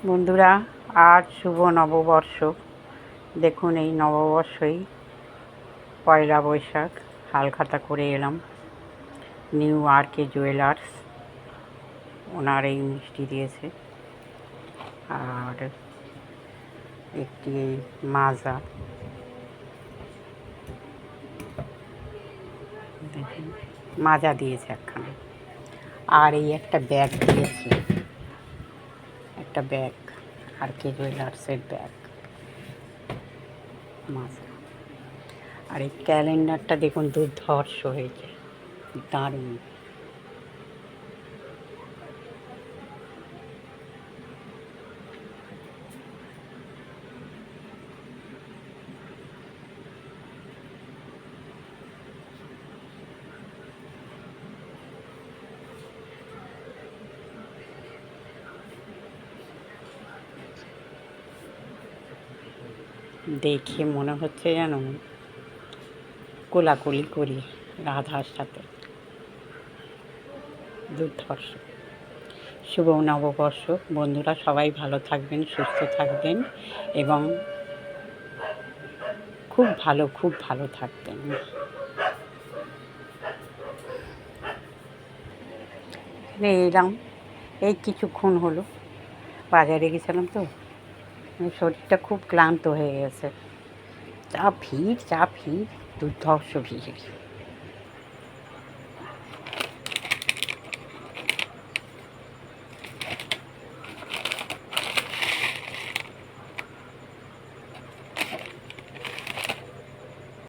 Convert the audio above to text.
বন্ধুরা, আজ শুভ নববর্ষ। দেখুন, এই নববর্ষই পয়লা বৈশাখ হালখাতা করে এলাম নিউ আরকে জুয়েলার্স। ওনার এই মিষ্টি দিয়েছে আর একটি মাজা, দেখুন মাজা দিয়েছে একখানা, আর এই একটা ব্যাগ দিয়েছে, একটা ব্যাগ, আরকে জুয়েলার্সের ব্যাগ, মাজা। আর এই ক্যালেন্ডারটা দেখুন, দুর্ধর্ষ হয়েছে, দারুণ। দেখে মনে হচ্ছে যেন কোলাকুলি করি রাধার সাথে। দুর্ধর্ষ। শুভ নববর্ষ বন্ধুরা, সবাই ভালো থাকবেন, সুস্থ থাকবেন এবং খুব ভালো থাকবেন। এখানে এলাম, এই কিছুক্ষণ হলো, বাজারে গেছিলাম তো, শরীরটা খুব ক্লান্ত হয়ে গেছে। যা ভিড়, দুর্ধর্ষ ভিড়।